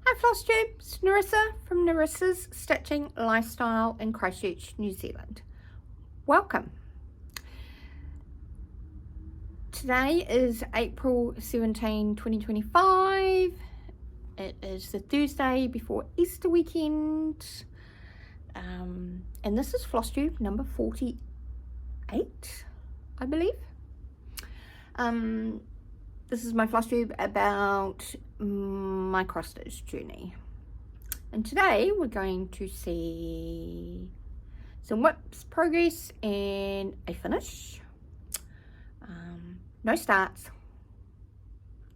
Hi Flosstube, it's Narissa from Narissa's Stitching Lifestyle in Christchurch, New Zealand. Welcome. Today is April 17, 2025. It is the Thursday before Easter weekend. And this is Flosstube number 48, I believe. This is my Flosstube about my cross stitch journey, and today we're going to see some whips, progress and a finish. No starts,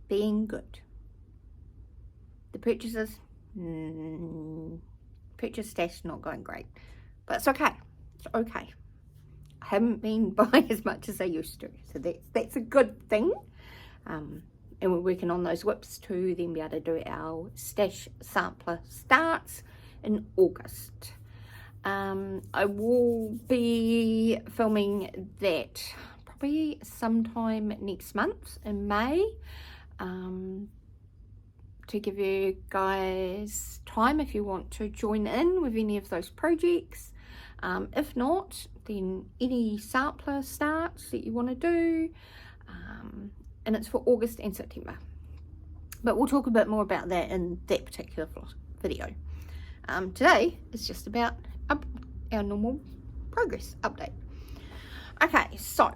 being good. The purchases, purchase stash not going great, but it's okay. It's okay. I haven't been buying as much as I used to, so that's a good thing. And we're working on those whips to then be able to do our stash sampler starts in August. I will be filming that probably sometime next month in May, to give you guys time if you want to join in with any of those projects. If not, then any sampler starts that you want to do. And it's for August and September, but we'll talk a bit more about that in that particular video. Today is just about our normal progress update. Okay, so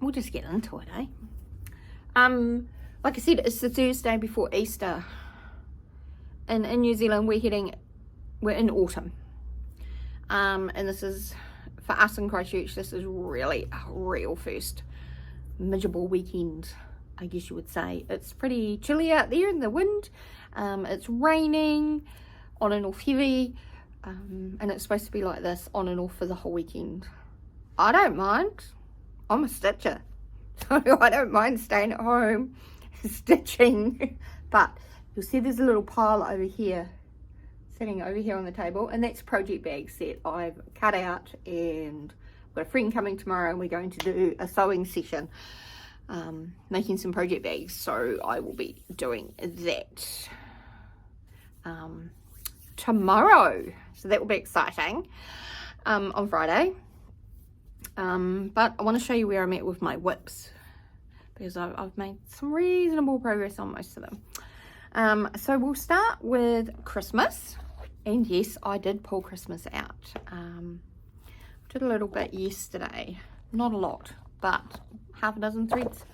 we'll just get into it, eh? Like I said, it's the Thursday before Easter, and in New Zealand we're in autumn, and this is, for us in Christchurch, this is really a real first miserable weekend, I guess you would say. It's pretty chilly out there in the wind. It's raining on and off heavy, and it's supposed to be like this on and off for the whole weekend. I don't mind. I'm a stitcher, so I don't mind staying at home stitching. But you'll see there's a little pile over here, sitting over here on the table, and that's project bags that I've cut out, and I've got a friend coming tomorrow and we're going to do a sewing session, making some project bags, so I will be doing that tomorrow, so that will be exciting, on Friday. But I want to show you where I'm at with my whips, because I've made some reasonable progress on most of them. So we'll start with Christmas, and yes, I did pull Christmas out. Did a little bit yesterday, not a lot, but half a dozen threads.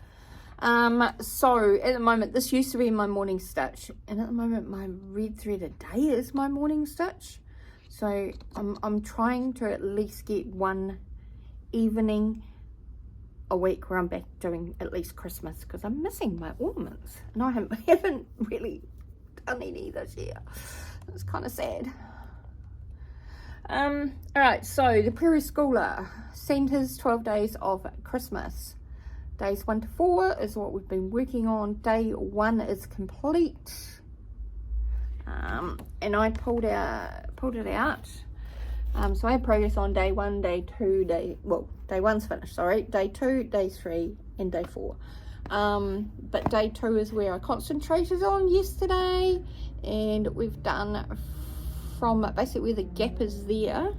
So at the moment, this used to be my morning stitch, and at the moment my red thread a day is my morning stitch. So I'm trying to at least get one evening a week where I'm back doing at least Christmas, because I'm missing my ornaments, and I haven't really done any this year. It's kind of sad. Alright, so the Prairie Schooler centres 12 days of Christmas. Days 1 to 4 is what we've been working on. Day 1 is complete. And I pulled it out. So I had progress on day 1, day 2, day 1's finished, sorry. Day 2, day 3, and day 4. But day 2 is where I concentrated on yesterday, and we've done from basically where the gap is there,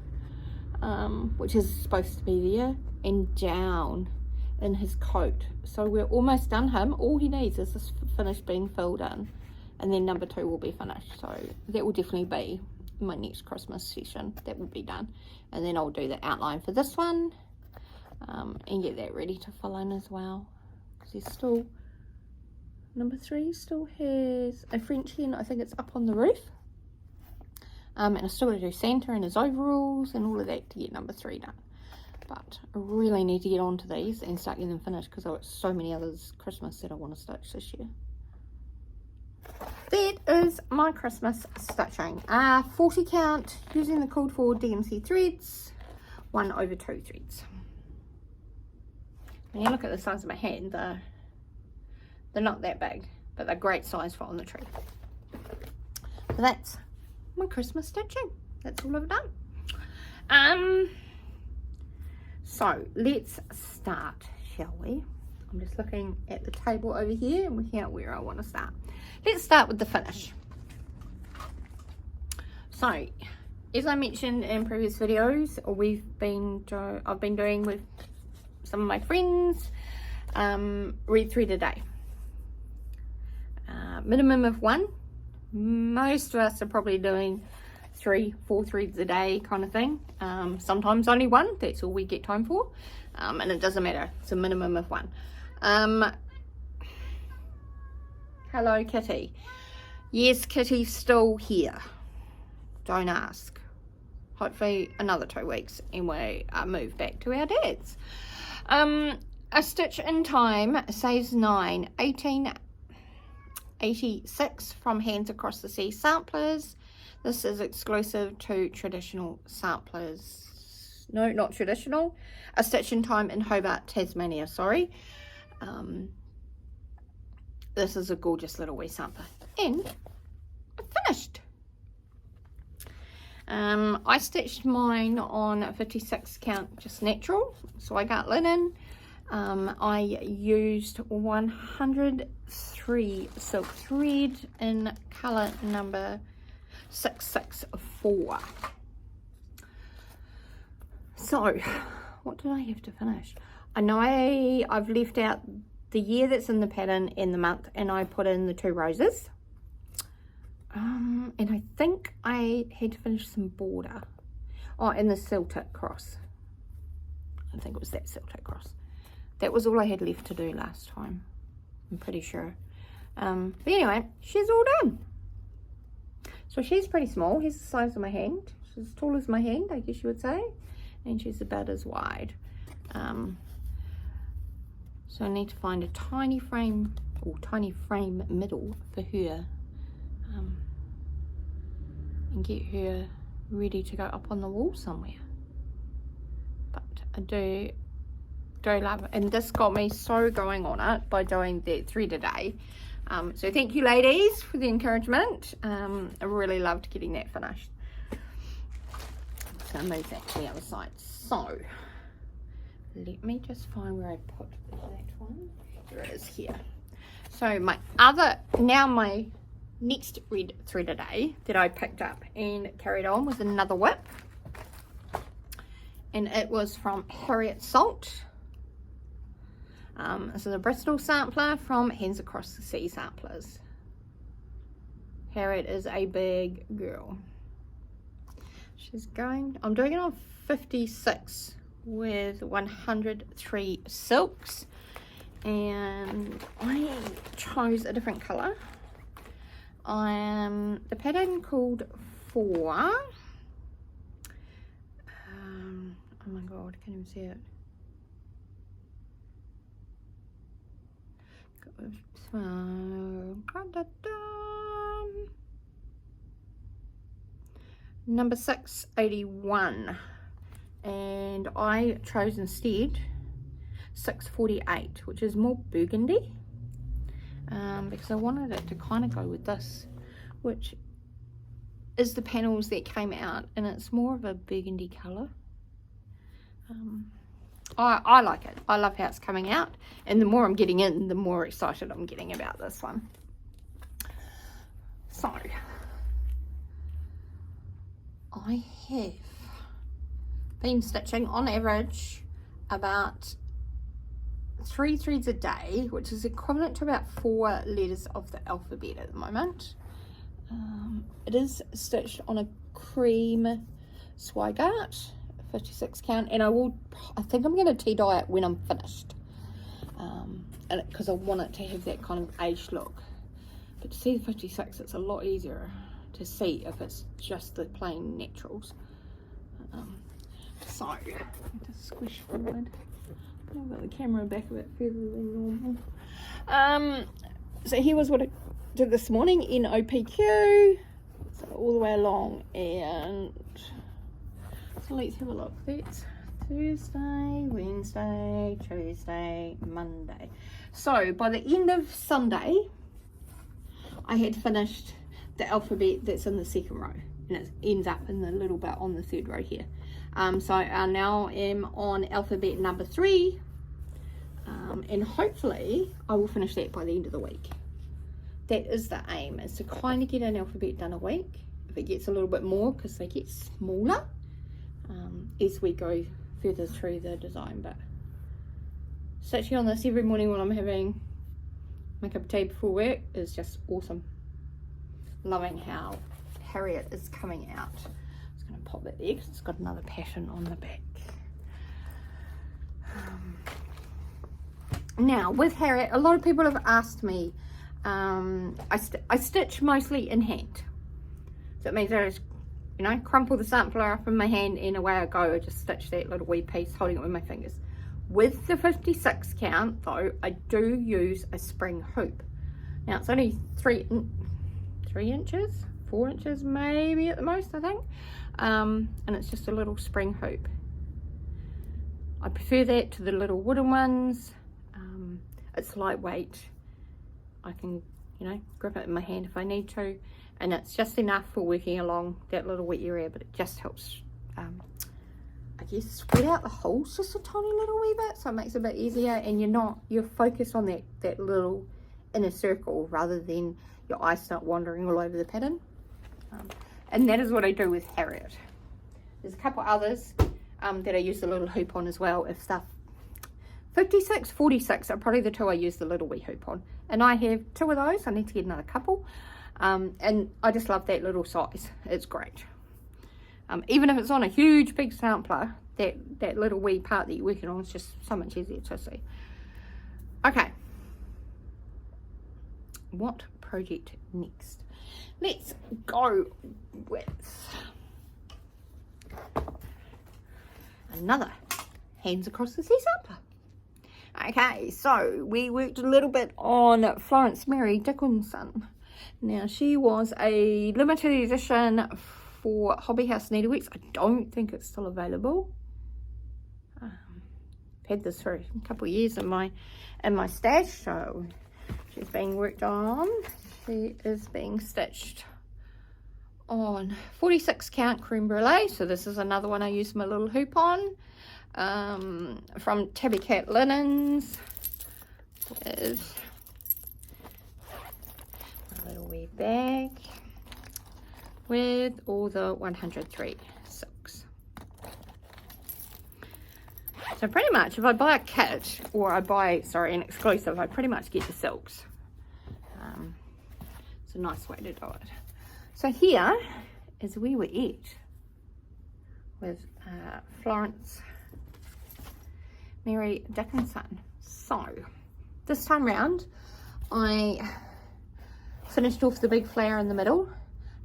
which is supposed to be there, and down in his coat. So we're almost done him. All he needs is this finish being filled in, and then number 2 will be finished. So that will definitely be my next Christmas session. That will be done, and then I'll do the outline for this one, and get that ready to fill in as well, because he's still, number 3 still has a French hen. I think it's up on the roof. And I still got to do Santa and his overalls and all of that to get number 3 done. But I really need to get on to these and start getting them finished, because I've got so many others Christmas that I want to stitch this year. That is my Christmas stitching. 40 count using the called for DMC threads, 1/2 threads. When you look at the size of my hand, they're not that big, but they're great size for on the tree. So that's my Christmas stitching. That's all I've done. So let's start, shall we? I'm just looking at the table over here and working out where I want to start. Let's start with the finish. So, as I mentioned in previous videos, I've been doing with some of my friends, red thread a day. Minimum of 1. Most of us are probably doing 3-4 threads a day kind of thing. Sometimes only 1, that's all we get time for. And it doesn't matter, it's a minimum of 1. Hello Kitty. Yes, Kitty's still here. Don't ask. Hopefully another 2 weeks and we move back to our dad's. A stitch in time saves 9. 1886 from Hands Across the Sea samplers. This is exclusive to traditional samplers. No, not traditional. A stitch in time in Hobart, Tasmania, sorry. This is a gorgeous little wee sampler. And I finished. I stitched mine on 56 count, just natural, so I got linen. I used 103 silk thread in colour number 664. So, what did I have to finish? I know I've left out the year that's in the pattern and the month, and I put in the 2 roses. And I think I had to finish some border. Oh, and the Celtic cross. I think it was that Celtic cross. That was all I had left to do last time, I'm pretty sure. But anyway, she's all done. So she's pretty small. Here's the size of my hand. She's as tall as my hand, I guess you would say. And she's about as wide. So I need to find a tiny frame, or tiny frame middle for her. And get her ready to go up on the wall somewhere. But I do love it, and this got me so going on it by doing that thread a day. So thank you ladies for the encouragement. I really loved getting that finished. So I'll move that to the other side. So let me just find where I put that one. There it is here. So my next red thread a day that I picked up and carried on was another whip, and it was from Harriet Salt. This is a Bristol sampler from Hands Across the Sea samplers. Harriet is a big girl. I'm doing it on 56 with 103 silks, and I chose a different colour. The pattern called 4. Oh my god, I can't even see it. Number 681, and I chose instead 648, which is more burgundy. Because I wanted it to kind of go with this, which is the panels that came out, and it's more of a burgundy colour. I like it. I love how it's coming out, and the more I'm getting in, the more excited I'm getting about this one. So I have been stitching on average about 3 threads a day, which is equivalent to about 4 letters of the alphabet at the moment. It is stitched on a cream Swigart 56 count, and I think I'm going to tea dye it when I'm finished, because I want it to have that kind of aged look. But to see the 56, it's a lot easier to see if it's just the plain naturals. So just squish forward. I've got the camera back a bit further than normal. So here was what I did this morning in OPQ. So all the way along, and so let's have a look. That's Thursday, Wednesday, Tuesday, Monday. So by the end of Sunday, I had finished the alphabet that's in the second row, and it ends up in the little bit on the third row here. So I now am on alphabet number 3, and hopefully I will finish that by the end of the week. That is the aim, is to kind of get an alphabet done a week. if it gets a little bit more, because they get smaller as we go further through the design. But stitching on this every morning when I'm having my cup of tea before work is just awesome. Loving how Harriet is coming out. I'm just going to pop that there because it's got another pattern on the back. Now with Harriet, a lot of people have asked me, I stitch mostly in hand. So it means I just, you know, crumple the sampler up in my hand and away I go. I just stitch that little wee piece, holding it with my fingers. With the 56 count though, I do use a spring hoop. Now it's only 3 inches, 4 inches maybe at the most, I think. And it's just a little spring hoop. I prefer that to the little wooden ones. It's lightweight. I can, you know, grip it in my hand if I need to, and it's just enough for working along that little wet area, but it just helps, I guess, spread out the holes just a tiny little wee bit, so it makes it a bit easier, and you're focused on that little inner circle rather than your eyes start wandering all over the pattern. And that is what I do with Harriet. There's a couple others that I use the little hoop on as well. If stuff 56, 46 are probably the two I use the little wee hoop on, and I have 2 of those. I need to get another couple, and I just love that little size. It's great. Even if it's on a huge big sampler, that little wee part that you're working on is just so much easier to see. Okay, what project next? Let's go with another Hands Across the Sea sampler. Okay, so we worked a little bit on Florence Mary Dickson. Now she was a limited edition for Hobby House Needleworks. I don't think it's still available. I've had this for a couple of years in my stash, so she's being worked on. She is being stitched on 46 count creme brulee, so this is another one I use my little hoop on. From Tabby Cat Linens with a little wee bag with all the 103 silks. So pretty much if I buy a kit, or I buy, sorry, an exclusive, I pretty much get the silks. It's a nice way to do it. So here is where we're at with Florence Mary Dickson. So this time round I finished off the big flower in the middle.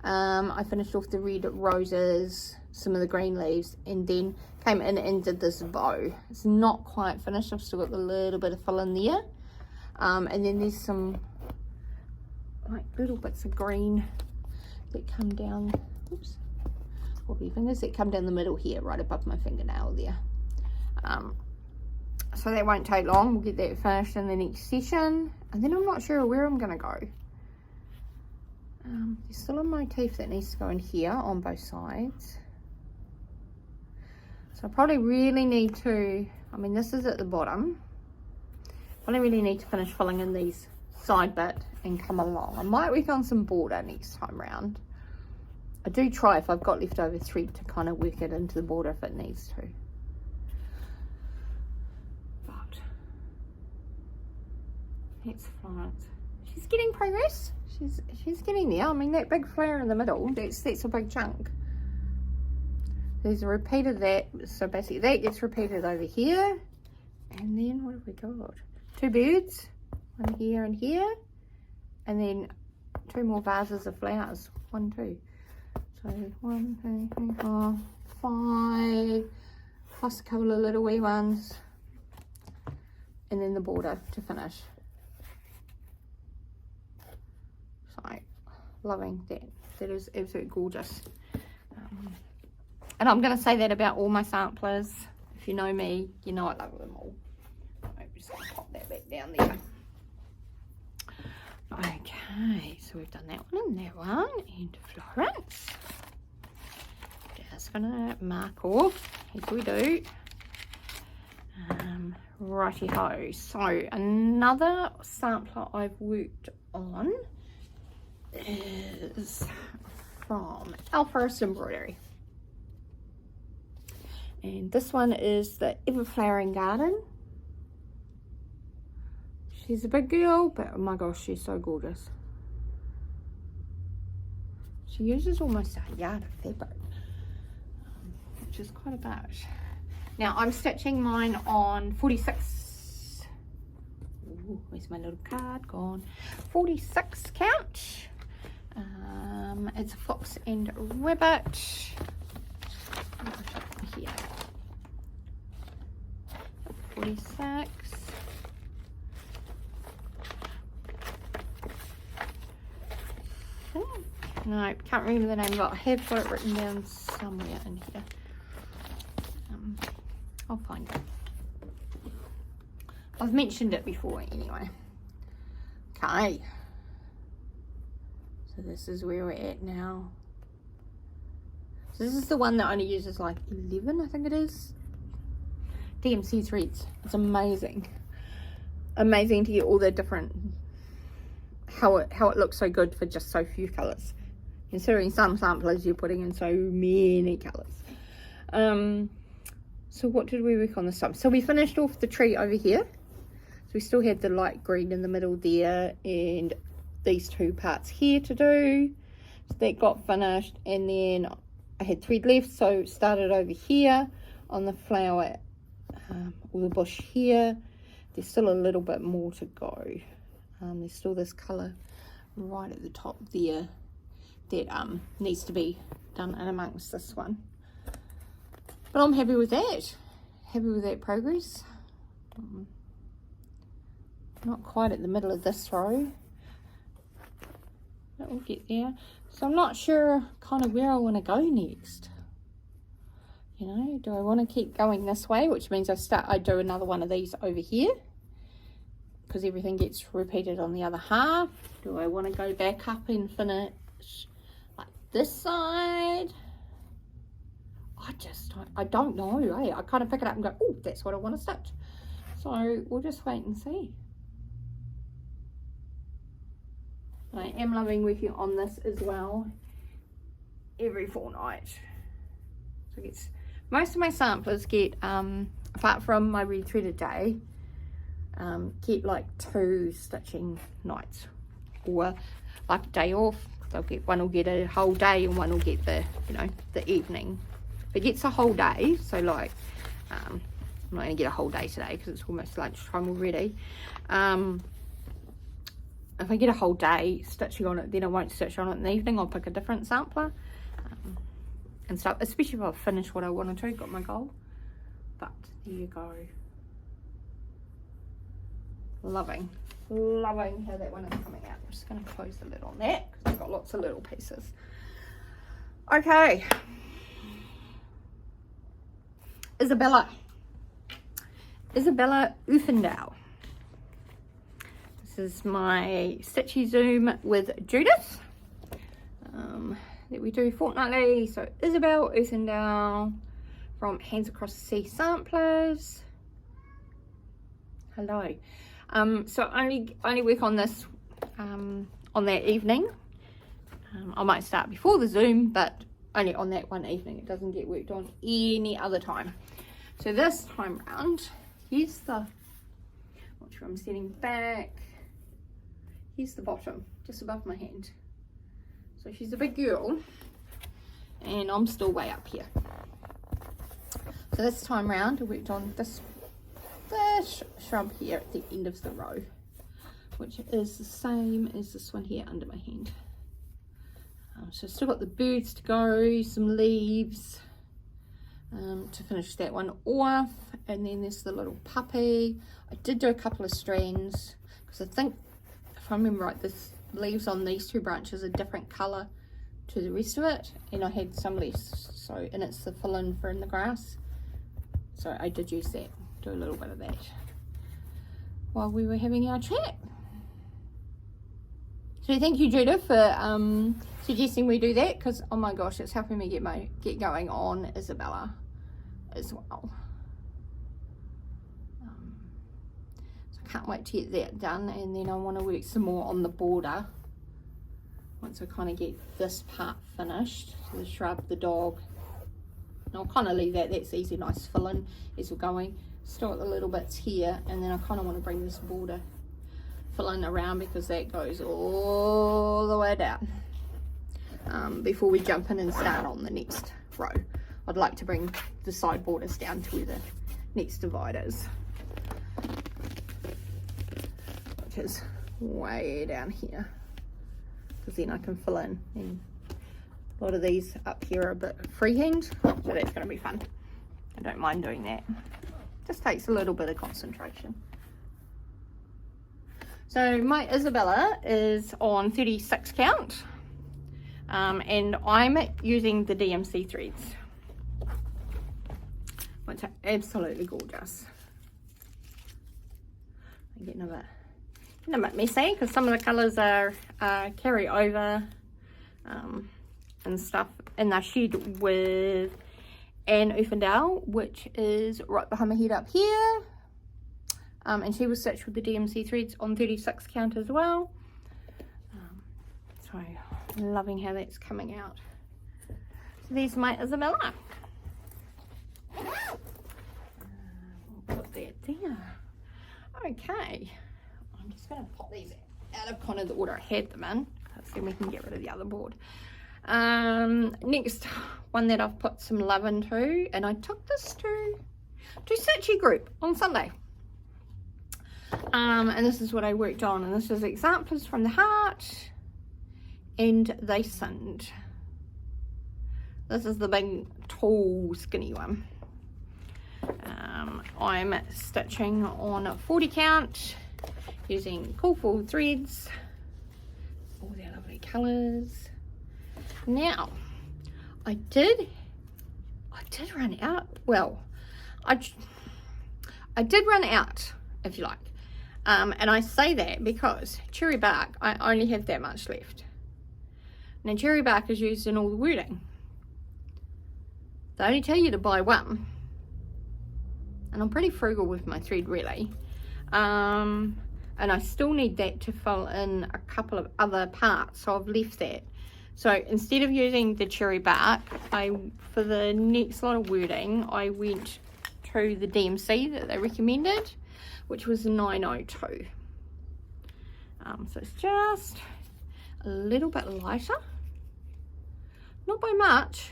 I finished off the red roses, some of the green leaves, and then came in and did this bow. It's not quite finished. I've still got a little bit of fill in there, and then there's some like little bits of green that come down, oops, wobbly fingers, that come down the middle here, right above my fingernail there. So that won't take long. We'll get that finished in the next session, and then I'm not sure where I'm going to go. There's still a motif that needs to go in here on both sides, so I probably really need to, I mean this is at the bottom, probably really need to finish filling in these side bit and come along. I might work on some border next time round. I do try, if I've got leftover thread, to kind of work it into the border if it needs to. That's Florence. She's getting progress. She's getting there. I mean, that big flower in the middle, that's a big chunk. There's a repeat of that. So basically that gets repeated over here. And then what have we got? 2 birds. One here and here. And then 2 more vases of flowers. 1, 2. So 1, 2, 3, 4, 5. Plus a couple of little wee ones. And then the border to finish. So, loving that. That is absolutely gorgeous. And I'm going to say that about all my samplers. If you know me, you know I love them all. I'm just going to pop that back down there. Okay, so we've done that one and that one. And Florence. Just going to mark off, as we do. Righty ho. So another sampler I've worked on is from Florence Embroidery. And this one is the Everflowering Garden. She's a big girl, but oh my gosh, she's so gorgeous. She uses almost a yard of fabric, which is quite a bit. Now I'm stitching mine on 46. Ooh, where's my little card gone? 46 count. It's a fox and rabbit. Here. 46. No, can't remember the name, but I have got it written down somewhere in here. I'll find it. I've mentioned it before anyway. Okay. So this is where we're at now. So this is the one that only uses like 11, I think it is. DMC threads. It's amazing. Amazing to get all the different, how it looks so good for just so few colours. Considering some samplers you're putting in so many colours. So what did we work on this time? So we finished off the tree over here. So we still had the light green in the middle there and these two parts here to do. So that got finished, and then I had thread left, so started over here on the flower or the bush here. There's still a little bit more to go. There's still this colour right at the top there that needs to be done in amongst this one. But I'm happy with that. Happy with that progress. Not quite at the middle of this row. That will get there. So I'm not sure kind of where I want to go next. You know, do I want to keep going this way, which means I do another one of these over here, because everything gets repeated on the other half. Do I want to go back up and finish like this side? I don't know, eh? I kind of pick it up and go, oh, that's what I want to stitch. So we'll just wait and see. I am loving working on this as well every fortnight. So it gets, most of my samplers get, apart from my rethreaded day, get like 2 stitching nights, or like a day off. They'll get, one will get a whole day and one will get the, you know, the evening. If it gets a whole day, so like I'm not going to get a whole day today because it's almost lunchtime already. If I get a whole day stitching on it, then I won't stitch on it in the evening. I'll pick a different sampler and stuff, especially if I've finished what I wanted to, got my goal. But there you go. Loving how that one is coming out. I'm just going to close the lid on that because I've got lots of little pieces. Okay. Isabella Uffindell. This is my Stitchy Zoom with Judith that we do fortnightly. So Isabella Uffindell from Hands Across the Sea Samplers. Hello. So only work on this on that evening. I might start before the Zoom, but only on that one evening. It doesn't get worked on any other time. So this time round, here's the, watch where I'm setting back. Here's the bottom, just above my hand. So she's a big girl, and I'm still way up here. So this time round, I worked on this shrub here at the end of the row, which is the same as this one here under my hand. So still got the birds to go, some leaves to finish that one off, and then there's the little puppy. I did do a couple of strands because I think, if I remember right, the leaves on these 2 branches are different colour to the rest of it, and I had some leaves, so, and it's the fill-in for in the grass, so I did use that, do a little bit of that while we were having our chat. So thank you, Judith, for suggesting we do that, because oh my gosh, it's helping me get going on Isabella as well. So I can't wait to get that done, and then I want to work some more on the border once I kind of get this part finished, so the shrub, the dog, and I'll kind of leave that, that's easy, nice fill in as we're going. Still got the little bits here, and then I kind of want to bring this border fill in around because that goes all the way down. Before we jump in and start on the next row, I'd like to bring the side borders down to where the next divide is, which is way down here, because then I can fill in. And a lot of these up here are a bit freehand, so that's going to be fun. I don't mind doing that. Just takes a little bit of concentration. So my Isabella is on 36 count, and I'm using the DMC threads, which are absolutely gorgeous. I'm getting a bit messy because some of the colours are carry over and stuff, and they're shared with Ann Uffindell, which is right behind my head up here. And she was stitched with the DMC threads on 36 count as well. So loving how that's coming out. So there's my Isabella. We'll put that there. Okay, I'm just going to pop these out of kind of the order I had them in, because then we can get rid of the other board. Next one that I've put some love into, and I took this to Stitchy Group on Sunday. And this is what I worked on, and this is Examplars from the Heart and They Sinned. This is the big, tall, skinny one. I'm stitching on 40 count using cool full threads, all their lovely colours. Now, I did run out. Well, I did run out, if you like. And I say that because cherry bark, I only have that much left. Now, cherry bark is used in all the wording. They only tell you to buy one. And I'm pretty frugal with my thread, really. And I still need that to fill in a couple of other parts, so I've left that. So instead of using the cherry bark, for the next lot of wording, I went to the DMC that they recommended, which was 902. So it's just a little bit lighter, not by much.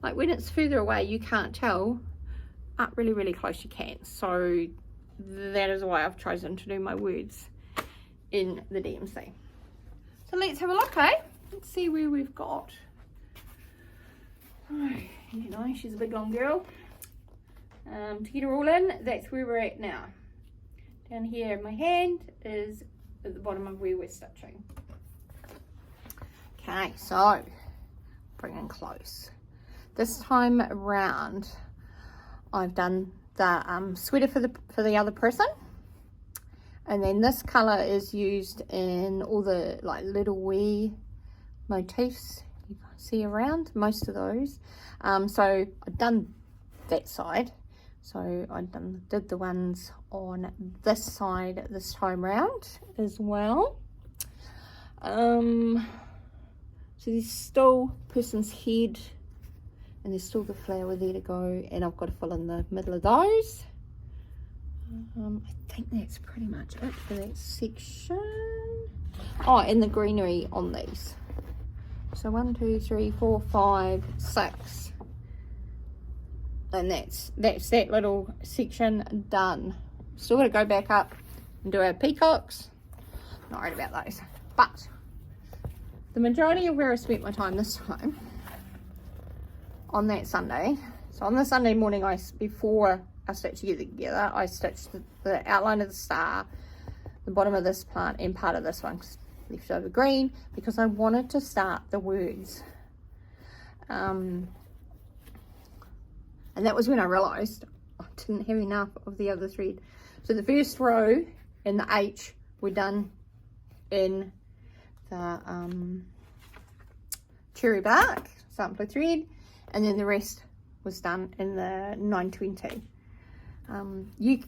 Like when it's further away you can't tell, up really, really close you can. So that is why I've chosen to do my words in the DMC. So let's have a look, eh? Let's see where we've got. Oh, you know, she's a big long girl. To get her all in, that's where we're at now. Down here, my hand is at the bottom of where we're stitching. Okay, so bring in close. This time around, I've done the sweater for the other person, and then this colour is used in all the like little wee motifs you see around, most of those. So I've done that side. So I did the ones on this side this time round as well. So there's still person's head, and there's still the flower there to go, and I've got to fill in the middle of those. I think that's pretty much it for that section. Oh, and the greenery on these. So 1, 2, 3, 4, 5, 6. And that's that little section done. Still got to go back up and do our peacocks. Not worried about those. But the majority of where I spent my time this time on that Sunday. So on the Sunday morning, before I stitched together, I stitched the outline of the star, the bottom of this plant, and part of this one, left over green, because I wanted to start the words. And that was when I realised I didn't have enough of the other thread. So the first row and the H were done in the cherry bark sampler thread, and then the rest was done in the 920. You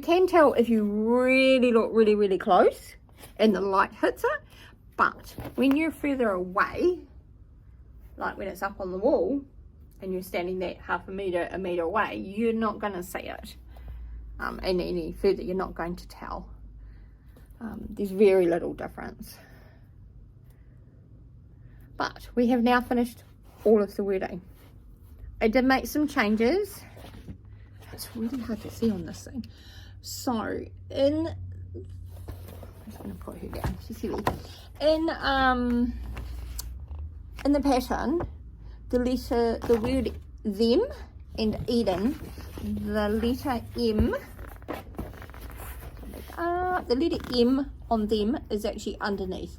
can tell if you really look really, really close and the light hits it, But when you're further away, like when it's up on the wall and you're standing there half a metre away, you're not going to see it. And any further, you're not going to tell. There's very little difference. But we have now finished all of the wording. I did make some changes. It's really hard to see on this thing. So I'm just going to put her down. She's heavy. In the pattern, the word them and Eden, the letter M, the letter M on them is actually underneath,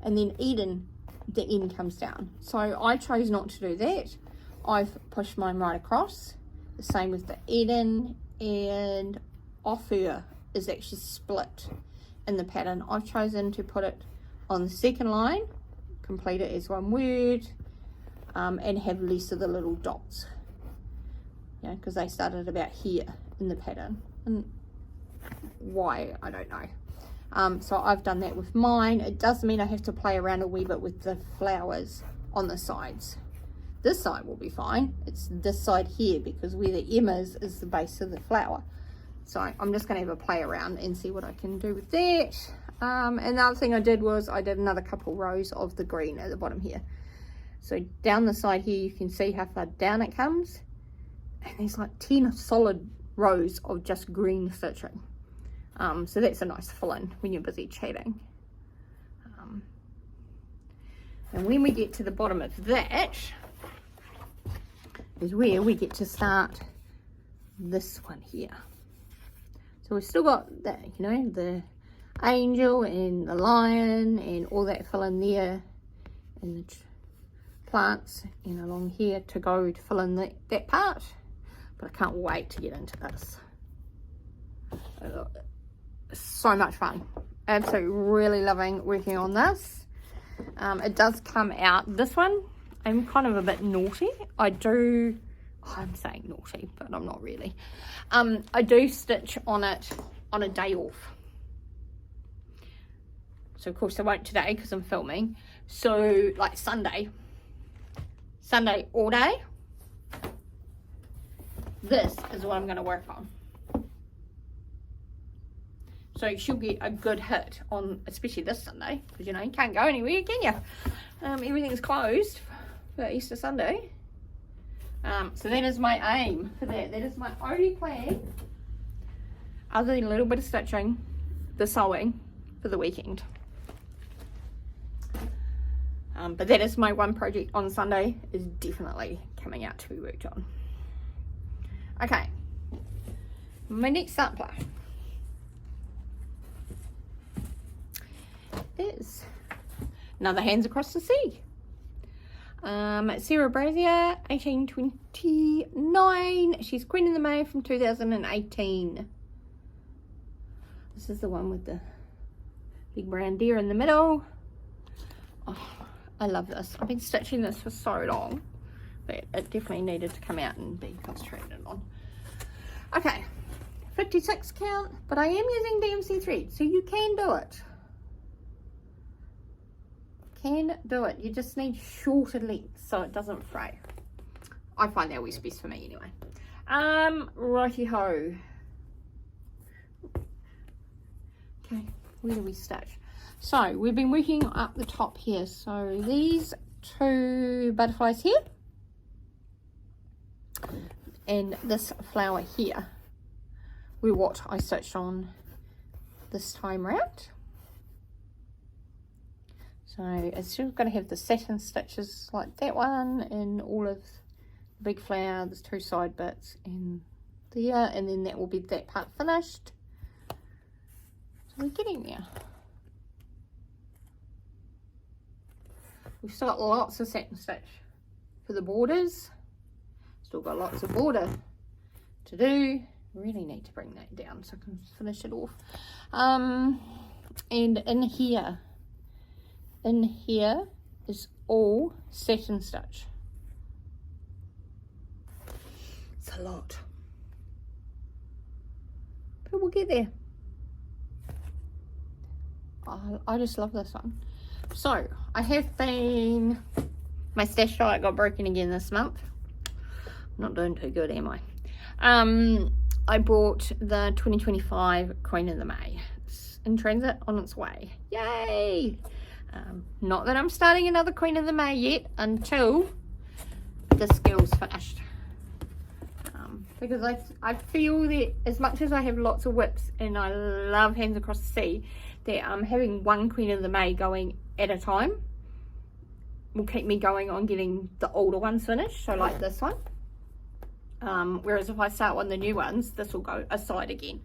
and then Eden, the N comes down. So I chose not to do that. I've pushed mine right across. The same with the Eden, and offer is actually split in the pattern. I've chosen to put it on the second line, complete it as one word, and have less of the little dots, because they started about here in the pattern, and why I don't know. So I've done that with mine. It does mean I have to play around a wee bit with the flowers on the sides. This side will be fine. It's this side here, because where the M is the base of the flower. So I'm just going to have a play around and see what I can do with that. And the other thing I did was I did another couple rows of the green at the bottom here. So down the side here, you can see how far down it comes. And there's like 10 solid rows of just green stitching. So that's a nice fill-in when you're busy chatting. And when we get to the bottom of that is where we get to start this one here. So we've still got that, the angel and the lion and all that fill in there, and the plants and along here to go to fill in that part. But I can't wait to get into this. So much fun. Absolutely really loving working on this. It does come out, this one, I'm kind of a bit naughty. I'm saying naughty, but I'm not really. I do stitch on it on a day off. So of course I won't today because I'm filming. So like Sunday all day, this is what I'm going to work on. So she'll get a good hit on, especially this Sunday, because you can't go anywhere, can you? Everything's closed for Easter Sunday. So that is my aim for that. That is my only plan, other than a little bit of stitching, the sewing for the weekend. But that is my one project on Sunday, is definitely coming out to be worked on. Okay, my next sampler is another Hands Across the Sea. Sarah Brazier, 1829. She's Queen of the May from 2018. This is the one with the big brown deer in the middle. Oh, I love this. I've been stitching this for so long, but it definitely needed to come out and be concentrated on. Okay, 56 count, but I am using DMC thread, so you can do it. You just need shorter lengths so it doesn't fray. I find that works best for me anyway. Righty ho. Okay, where do we start? So we've been working up the top here. So these two butterflies here and this flower here were what I stitched on this time round. So it's still going to have the satin stitches like that one, and all of the big flower, there's two side bits and there, and then that will be that part finished. So we're getting there. We've still got lots of satin stitch for the borders. Still got lots of border to do. Really need to bring that down so I can finish it off. And in here is all satin stitch. It's a lot, but we'll get there. I just love this one. So I have been, my stash diet got broken again this month. Not doing too good, am I? I bought the 2025 Queen of the May. It's in transit, on its way. Yay! Not that I'm starting another Queen of the May yet until this girl's finished. Because I feel that as much as I have lots of whips and I love Hands Across the Sea, that having one Queen of the May going at a time will keep me going on getting the older ones finished. So like this one. Whereas if I start one of the new ones, this will go aside again.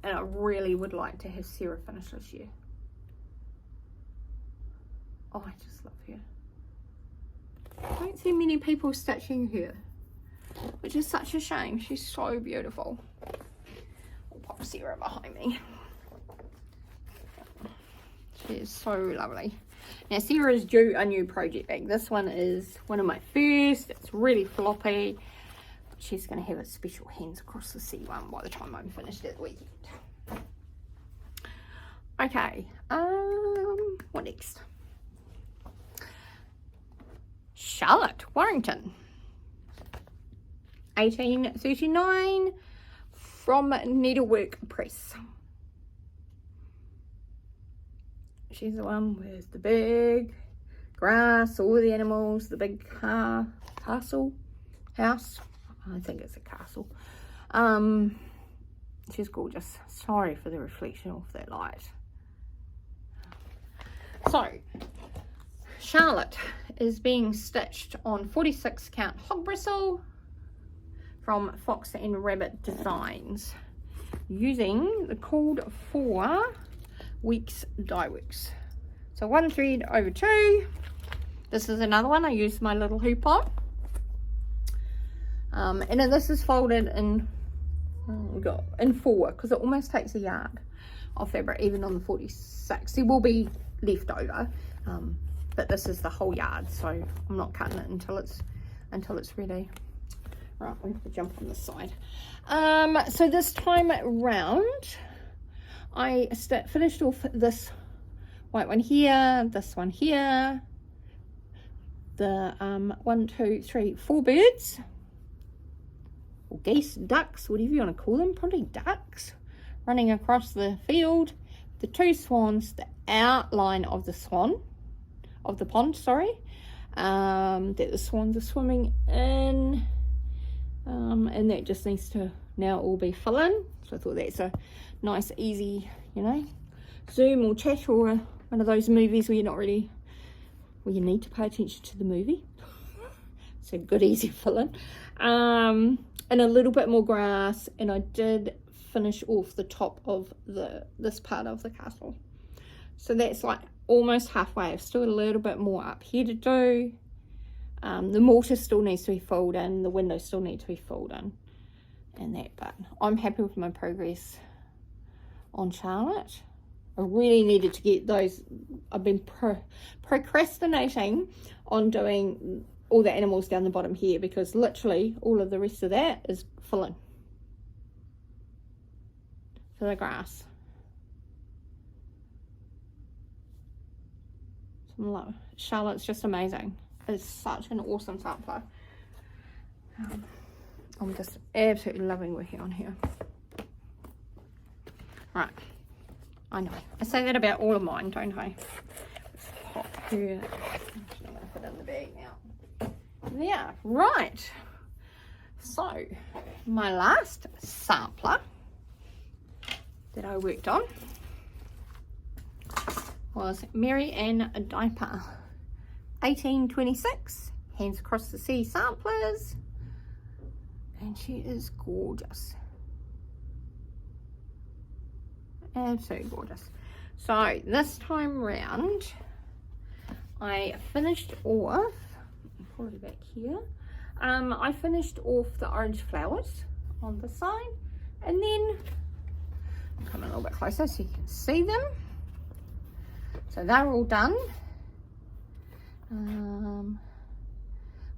And I really would like to have Sarah finish this year. Oh, I just love her. I don't see many people stitching her, which is such a shame. She's so beautiful. I'll pop Sarah behind me. She is so lovely. Now Sarah is due a new project bag. This one is one of my first. It's really floppy. She's going to have a special Hands Across the Sea one by the time I'm finished at the weekend. Okay, what next? Charlotte, Warrington. 1839 from Needlework Press. She's the one with the big grass, all the animals, the big castle, house. I think it's a castle. She's gorgeous. Sorry for the reflection of that light. So, Charlotte is being stitched on 46 count hog bristle from Fox and Rabbit Designs using the called for weeks die works. So 1 thread over 2. This is another one I used my little hoop on. And then this is folded in 4 because it almost takes a yard of fabric even on the 46. There will be left over, but this is the whole yard, so I'm not cutting it until it's ready. Right, we have to jump on this side. So this time round I finished off this white one here, this one here, the 1, 2, 3, 4 birds, or geese, ducks, whatever you want to call them, probably ducks, running across the field, the 2 swans, the outline of the pond, sorry, that the swans are swimming in, and that just needs to now all be fill in. So I thought that's a nice, easy, you know, Zoom or chat or one of those movies where you're not really, where you need to pay attention to the movie. So good, easy fill in. And a little bit more grass, and I did finish off the top of this part of the castle. So that's like almost halfway. I've still got a little bit more up here to do. The mortar still needs to be filled in, the windows still need to be filled in, and that, but I'm happy with my progress on Charlotte. I really needed to get those. I've been procrastinating on doing all the animals down the bottom here because literally all of the rest of that is filling for the grass. Charlotte's just amazing. It's such an awesome sampler. I'm just absolutely loving working on here. Right, I know I say that about all of mine, don't I? Let's pop her. I'm going to put it in the bag now. Yeah, right. So my last sampler that I worked on was Mary Ann Diaper, 1826, Hands Across the Sea samplers, and she is gorgeous, absolutely gorgeous. So this time round I finished off, pull it back here, I finished off the orange flowers on the side, and then I'll come a little bit closer so you can see them. So they're all done,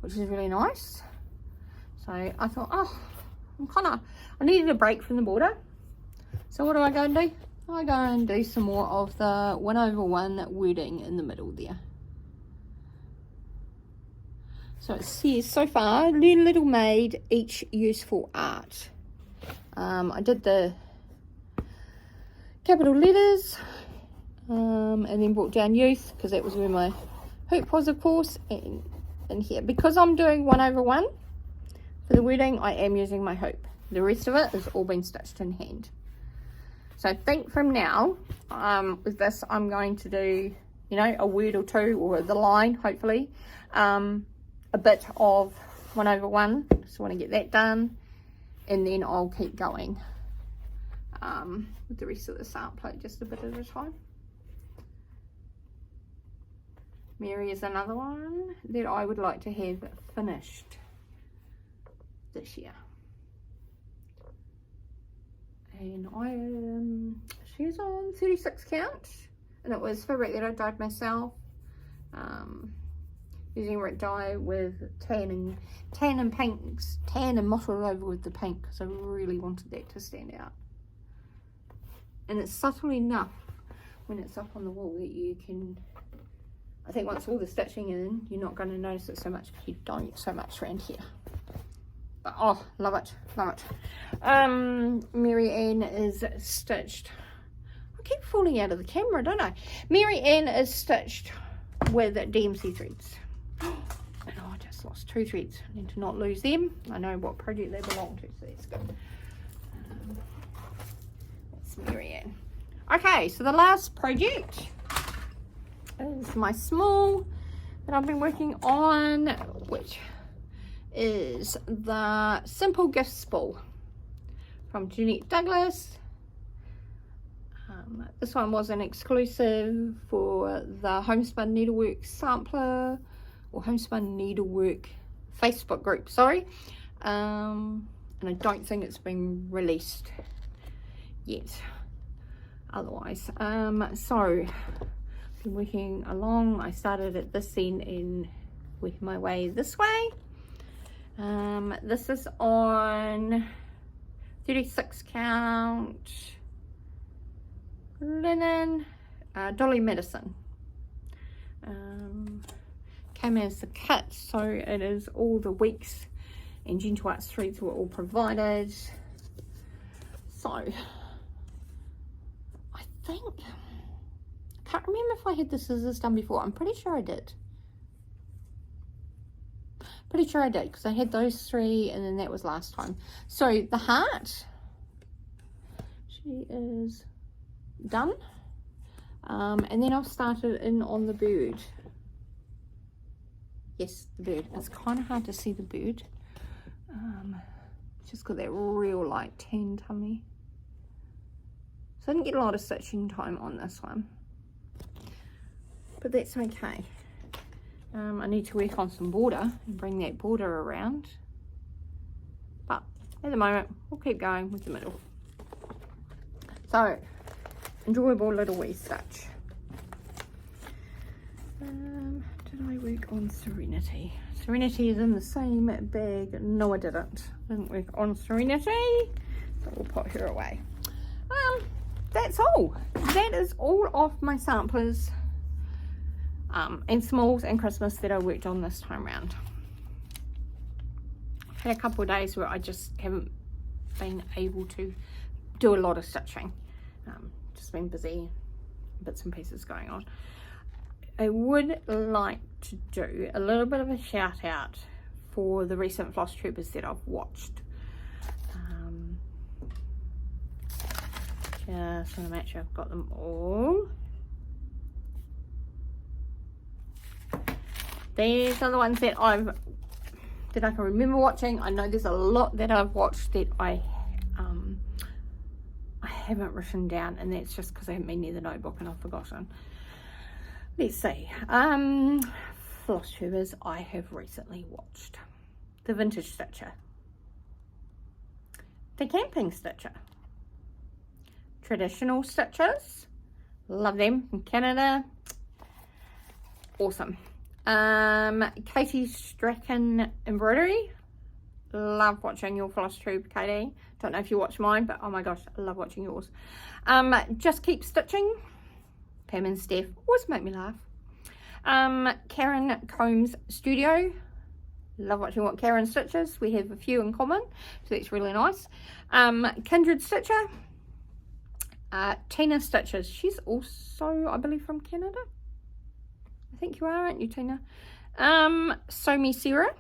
which is really nice. So I thought, oh, I needed a break from the border. So what do I go and do? I go and do some more of the 1/1 wording in the middle there. So it says, so far, learn little maid, each useful art. I did the capital letters, and then brought down youth, because that was where my hoop was, of course, and in here. Because I'm doing 1/1 for the wording, I am using my hoop. The rest of it has all been stitched in hand. So I think from now, with this, I'm going to do, you know, a word or two, or the line, hopefully, a bit of 1/1. Just want to get that done, and then I'll keep going with the rest of the sampler, just a bit at a time. Mary is another one that I would like to have finished this year. And she's on 36 count, and it was fabric that I dyed myself, using red dye with tan and pinks, tan and mottled over with the pink, because I really wanted that to stand out. And it's subtle enough when it's up on the wall that you can, I think once all the stitching in, you're not going to notice it so much, because you don't so much around here. But oh, love it, love it. Mary Ann is stitched. I keep falling out of the camera, don't I? Mary Ann is stitched with DMC threads. And I just lost 2 threads. I need to not lose them. I know what project they belong to, so that's good. That's Mary Ann. Okay, so the last project is my small that I've been working on, which is the Simple Gift Spool from Janette Douglas. This one was an exclusive for the Homespun Needlework sampler, or Homespun Needlework Facebook group, sorry. And I don't think it's been released yet otherwise. So been working along. I started at this end and working my way this way. This is on 36 count linen, Dolly Medicine. Came as the kit, so it is all the weeks and Gentle Arts threads were all provided. So I think, I can't remember if I had the scissors done before. I'm pretty sure I did. Pretty sure I did, because I had those 3 and then that was last time. So the heart, she is done. And then I've started in on the bird. Yes, the bird. It's kind of hard to see the bird. Just got that real light tan tummy. So I didn't get a lot of stitching time on this one. But that's okay. I need to work on some border and bring that border around. But at the moment, we'll keep going with the middle. So, enjoyable little wee stitch. Did I work on Serenity? Serenity is in the same bag. No, I didn't. Didn't work on Serenity. So we'll put her away. That's all. That is all of my samplers and smalls and Christmas that I worked on this time around. I've had a couple of days where I just haven't been able to do a lot of stitching. Just been busy, bits and pieces going on. I would like to do a little bit of a shout out for the recent Flosstubers that I've watched. Just want to make sure I've got them all. These are the ones that I can remember watching. I know there's a lot that I've watched that I haven't written down, and that's just because I haven't been near the notebook and I've forgotten. Let's see. Flosstubers I have recently watched. The Vintage Stitcher. The Camping Stitcher. Traditional Stitchers. Love them from Canada. Awesome. Katie Strachan Embroidery. love watching your Flosstube, Katie. Don't know if you watch mine, but oh my gosh, I love watching yours. Just keep stitching. Pam and Steph always make me laugh. Karen Combs Studio. Love watching what Karen stitches. We have a few in common, so that's really nice. Kindred Stitcher. Tina Stitches. She's also, I believe, from Canada. I think you are, aren't you, Tina? Somi Sarah.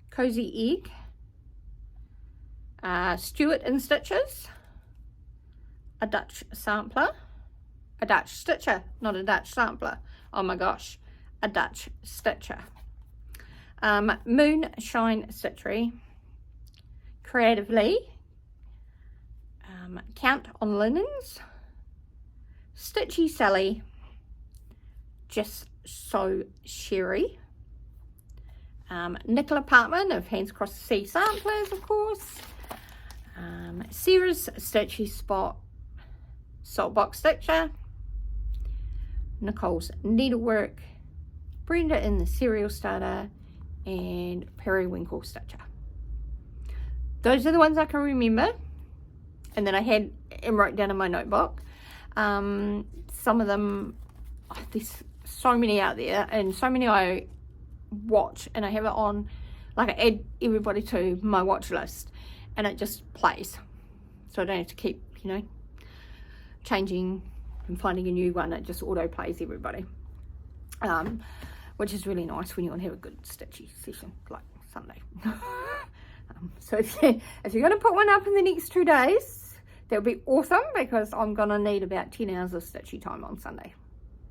Cozy Egg. Stuart in Stitches. A Dutch Sampler. A Dutch Stitcher, not a Dutch Sampler. Oh my gosh, a Dutch Stitcher. Moonshine Stitchery. Creatively. Count on Linens. Stitchy Sally. Just So Sherry. Nicola Partman of Hands Across the Sea Samplers, of course. Sarah's Stitchy Spot. Saltbox Stitcher. Nicole's Needlework. Brenda in the Serial Starter. And Periwinkle Stitcher. Those are the ones I can remember. And then I had and wrote down in my notebook. Some of them, there's so many out there, and so many I watch, and I have it on, like I add everybody to my watch list, and it just plays. So I don't have to keep, you know, changing and finding a new one. It just auto plays everybody. Which is really nice when you want to have a good stitchy session, like Sunday. So if you're going to put one up in the next 2 days, that would be awesome, because I'm going to need about 10 hours of stitchy time on Sunday.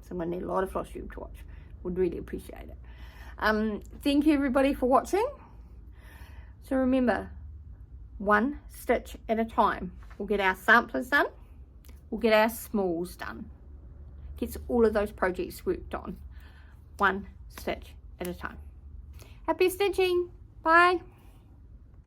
So I'm going to need a lot of Flosstube to watch. Would really appreciate it. Thank you everybody for watching. So remember, one stitch at a time. We'll get our samplers done. We'll get our smalls done. Gets all of those projects worked on. One stitch at a time. Happy stitching. Bye.